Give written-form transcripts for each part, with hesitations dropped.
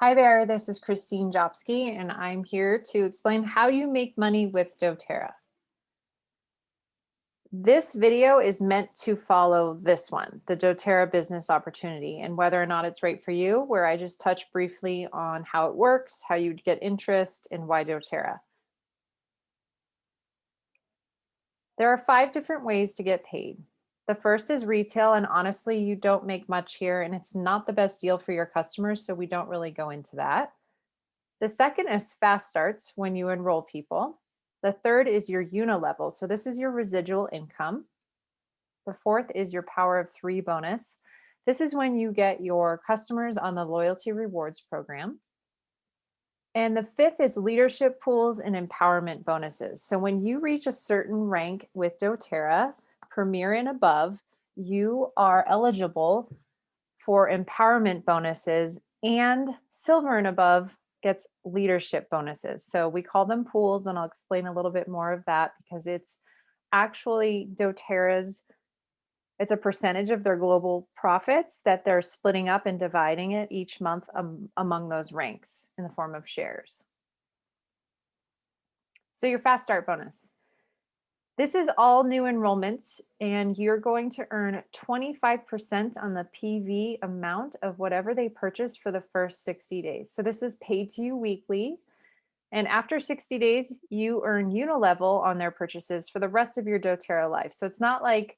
Hi there, this is Kristine Jopski, and I'm here to explain how you make money with doTERRA. This video is meant to follow this one, the doTERRA business opportunity, and whether or not it's right for you, where I just touch briefly on how it works, how you'd get interest, and why doTERRA. There are 5 different ways to get paid. The first is retail, and honestly, you don't make much here, and it's not the best deal for your customers, so we don't really go into that. The second is fast starts when you enroll people. The third is your Unilevel. So this is your residual income. The fourth is your power of 3 bonus. This is when you get your customers on the loyalty rewards program. And the fifth is leadership pools and empowerment bonuses. So when you reach a certain rank with doTERRA, Premier and above, you are eligible for empowerment bonuses, and silver and above gets leadership bonuses. So we call them pools, and I'll explain a little bit more of that because it's actually doTERRA's, it's a percentage of their global profits that they're splitting up and dividing it each month among those ranks in the form of shares. So your fast start bonus. This is all new enrollments, and you're going to earn 25% on the PV amount of whatever they purchase for the first 60 days. So this is paid to you weekly. And after 60 days, you earn Unilevel on their purchases for the rest of your doTERRA life. So it's not like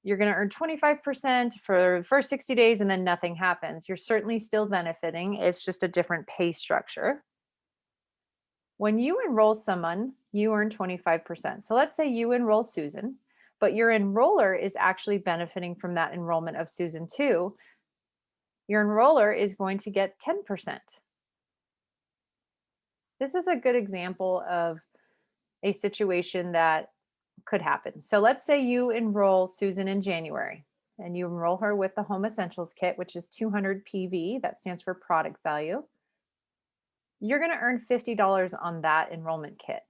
you're going to earn 25% for the first 60 days and then nothing happens. You're certainly still benefiting. It's just a different pay structure. When you enroll someone, you earn 25%. So let's say you enroll Susan, but your enroller is actually benefiting from that enrollment of Susan too. Your enroller is going to get 10%. This is a good example of a situation that could happen. So let's say you enroll Susan in January and you enroll her with the Home Essentials Kit, which is 200 PV, that stands for product value. You're going to earn $50 on that enrollment kit.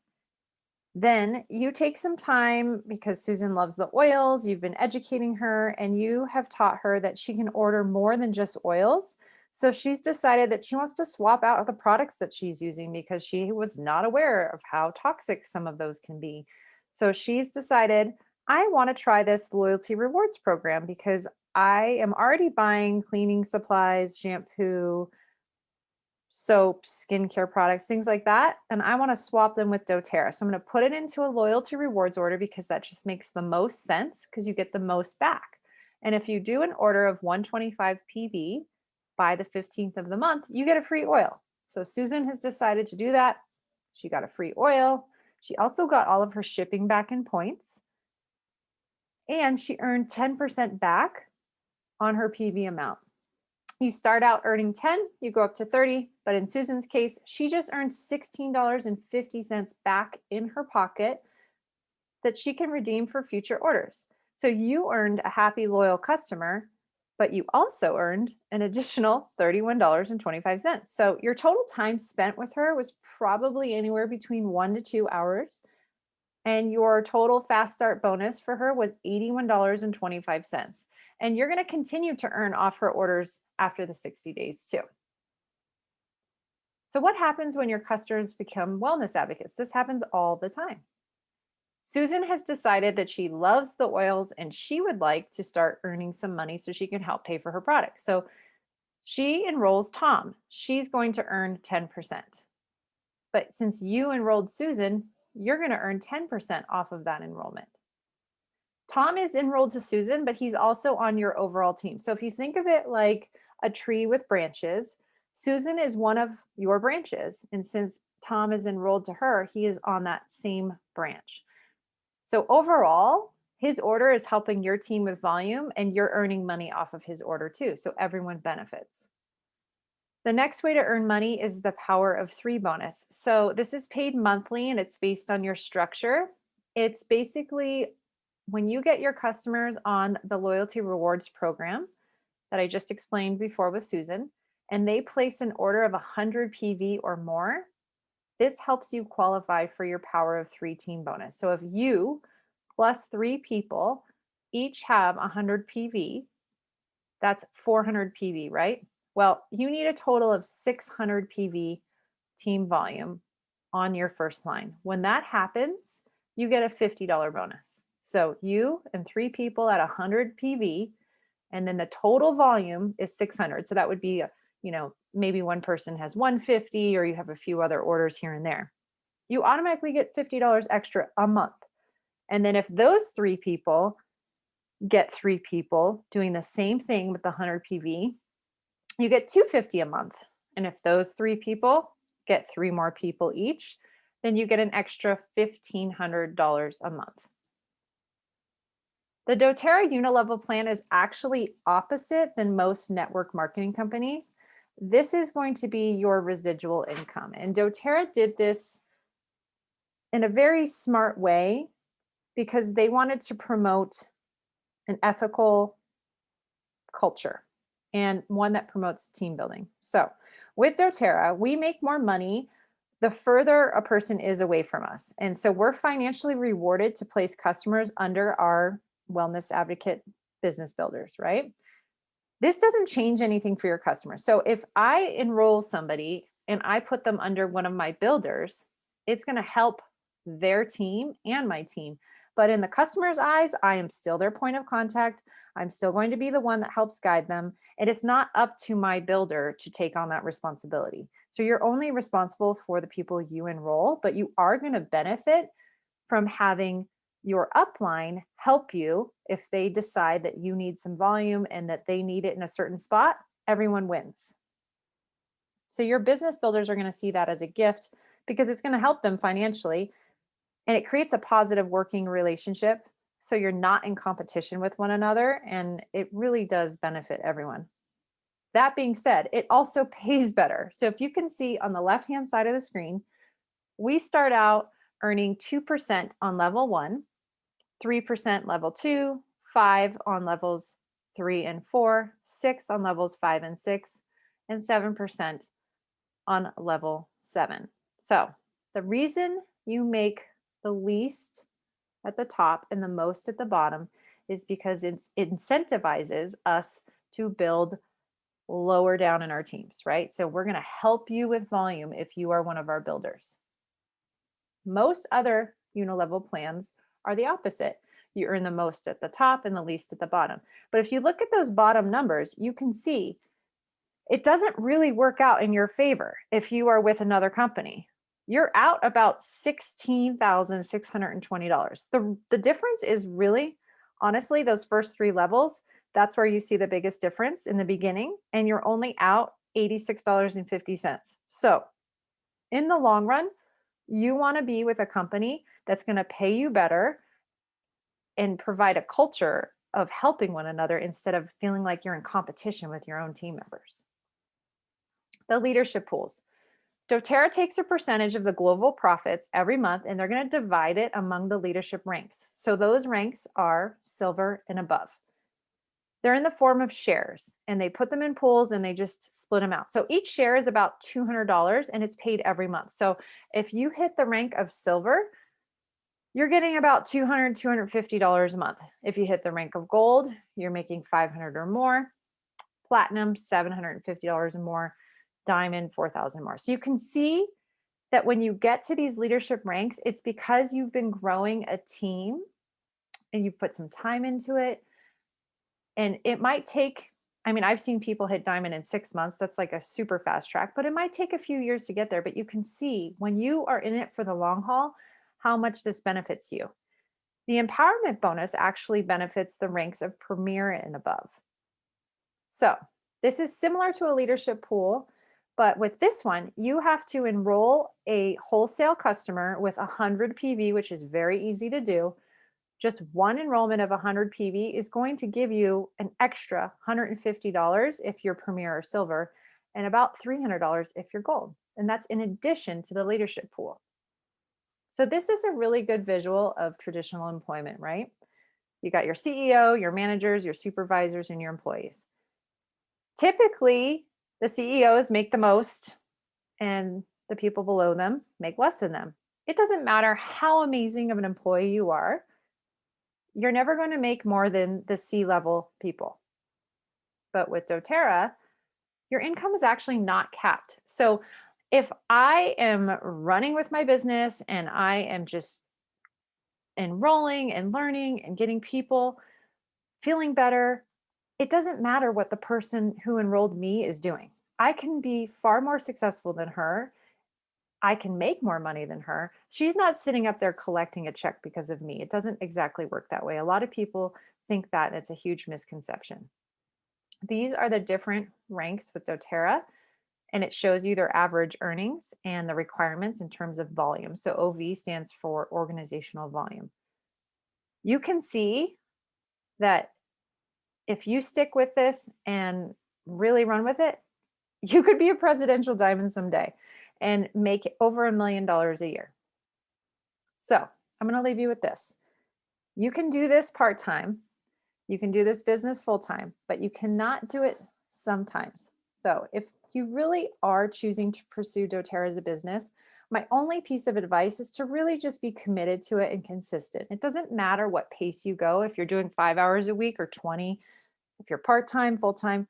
Then you take some time because Susan loves the oils, you've been educating her, and you have taught her that she can order more than just oils. So she's decided that she wants to swap out the products that she's using because she was not aware of how toxic some of those can be. So she's decided, I want to try this loyalty rewards program because I am already buying cleaning supplies, shampoo, soaps, skincare products, things like that. And I want to swap them with doTERRA. So I'm going to put it into a loyalty rewards order because that just makes the most sense because you get the most back. And if you do an order of 125 PV by the 15th of the month, you get a free oil. So Susan has decided to do that. She got a free oil. She also got all of her shipping back in points. And she earned 10% back on her PV amount. You start out earning 10, you go up to 30, but in Susan's case, she just earned $16.50 back in her pocket that she can redeem for future orders. So you earned a happy, loyal customer, but you also earned an additional $31.25. So your total time spent with her was probably anywhere between 1 to 2 hours. And your total fast start bonus for her was $81.25. And you're going to continue to earn off her orders after the 60 days too. So what happens when your customers become wellness advocates? This happens all the time. Susan has decided that she loves the oils and she would like to start earning some money so she can help pay for her products. So she enrolls Tom. She's going to earn 10%. But since you enrolled Susan, you're going to earn 10% off of that enrollment. Tom is enrolled to Susan, but he's also on your overall team. So if you think of it like a tree with branches, Susan is one of your branches. And since Tom is enrolled to her, he is on that same branch. So overall, his order is helping your team with volume and you're earning money off of his order too. So everyone benefits. The next way to earn money is the power of 3 bonus. So this is paid monthly and it's based on your structure. It's basically when you get your customers on the loyalty rewards program that I just explained before with Susan, and they place an order of 100 PV or more, this helps you qualify for your power of 3 team bonus. So if you plus 3 people each have 100 PV, that's 400 PV, right? Well, you need a total of 600 PV team volume on your first line. When that happens, you get a $50 bonus. So you and three people at 100 PV, and then the total volume is 600. So that would be, maybe one person has 150 or you have a few other orders here and there. You automatically get $50 extra a month. And then if those three people get three people doing the same thing with the 100 PV, you get 250 a month. And if those three people get three more people each, then you get an extra $1,500 a month. The doTERRA Unilevel plan is actually opposite than most network marketing companies. This is going to be your residual income. And doTERRA did this in a very smart way because they wanted to promote an ethical culture and one that promotes team building. So with doTERRA, we make more money the further a person is away from us. And so we're financially rewarded to place customers under our wellness advocate business builders, right? This doesn't change anything for your customers. So if I enroll somebody and I put them under one of my builders, it's going to help their team and my team. But in the customer's eyes, I am still their point of contact. I'm still going to be the one that helps guide them. And it's not up to my builder to take on that responsibility. So you're only responsible for the people you enroll, but you are going to benefit from having your upline help you if they decide that you need some volume and that they need it in a certain spot. Everyone wins. So your business builders are going to see that as a gift because it's going to help them financially, and it creates a positive working relationship. So you're not in competition with one another, and it really does benefit everyone. That being said, it also pays better. So if you can see on the left-hand side of the screen, we start out earning 2% on level 1, 3% level 2, 5 on levels 3 and 4, 6 on levels 5 and 6, and 7% on level 7. So the reason you make the least at the top and the most at the bottom is because it incentivizes us to build lower down in our teams, right? So we're going to help you with volume if you are one of our builders. Most other Unilevel plans are the opposite. You earn the most at the top and the least at the bottom. But if you look at those bottom numbers, you can see it doesn't really work out in your favor if you are with another company. You're out about $16,620. The difference is really, honestly, those first three levels. That's where you see the biggest difference in the beginning, and you're only out $86.50. So in the long run, you want to be with a company that's going to pay you better and provide a culture of helping one another instead of feeling like you're in competition with your own team members. The leadership pools. doTERRA takes a percentage of the global profits every month, and they're going to divide it among the leadership ranks. So those ranks are silver and above. They're in the form of shares, and they put them in pools and they just split them out. So each share is about $200 and it's paid every month. So if you hit the rank of silver, you're getting about $200, $250 a month. If you hit the rank of gold, you're making $500 or more. Platinum, $750 or more. Diamond, $4,000 more. So you can see that when you get to these leadership ranks, it's because you've been growing a team and you've put some time into it. And it might take, I've seen people hit diamond in 6 months. That's like a super fast track, but it might take a few years to get there. But you can see when you are in it for the long haul, how much this benefits you. The empowerment bonus actually benefits the ranks of premier and above. So this is similar to a leadership pool, but with this one, you have to enroll a wholesale customer with 100 PV, which is very easy to do. Just one enrollment of 100 PV is going to give you an extra $150 if you're premier or silver, and about $300 if you're gold. And that's in addition to the leadership pool. So this is a really good visual of traditional employment, right? You got your CEO, your managers, your supervisors, and your employees. Typically, the CEOs make the most and the people below them make less than them. It doesn't matter how amazing of an employee you are, you're never going to make more than the C-level people. But with doTERRA, your income is actually not capped. So if I am running with my business and I am just enrolling and learning and getting people feeling better, it doesn't matter what the person who enrolled me is doing. I can be far more successful than her. I can make more money than her. She's not sitting up there collecting a check because of me. It doesn't exactly work that way. A lot of people think that, and it's a huge misconception. These are the different ranks with doTERRA, and it shows you their average earnings and the requirements in terms of volume. So OV stands for organizational volume. You can see that if you stick with this and really run with it, you could be a presidential diamond someday and make over $1 million a year. So I'm going to leave you with this. You can do this part time. You can do this business full time, but you cannot do it sometimes. So if you really are choosing to pursue doTERRA as a business, my only piece of advice is to really just be committed to it and consistent. It doesn't matter what pace you go, if you're doing 5 hours a week or 20, if you're part time, full time.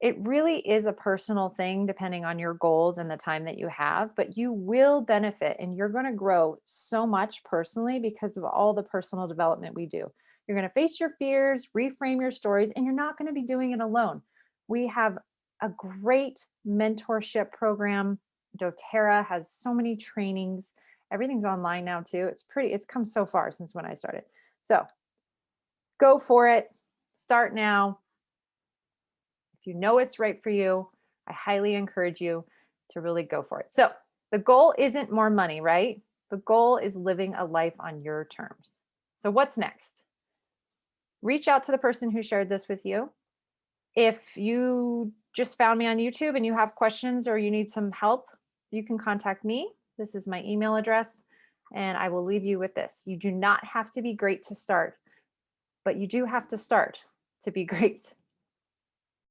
It really is a personal thing depending on your goals and the time that you have, but you will benefit and you're going to grow so much personally because of all the personal development we do. You're going to face your fears, reframe your stories, and you're not going to be doing it alone. We have a great mentorship program. doTERRA has so many trainings. Everything's online now too. It's come so far since when I started. So go for it. Start now. If you know it's right for you, I highly encourage you to really go for it. So the goal isn't more money, right? The goal is living a life on your terms. So what's next? Reach out to the person who shared this with you. If you just found me on YouTube and you have questions or you need some help, you can contact me. This is my email address, and I will leave you with this. You do not have to be great to start, but you do have to start to be great.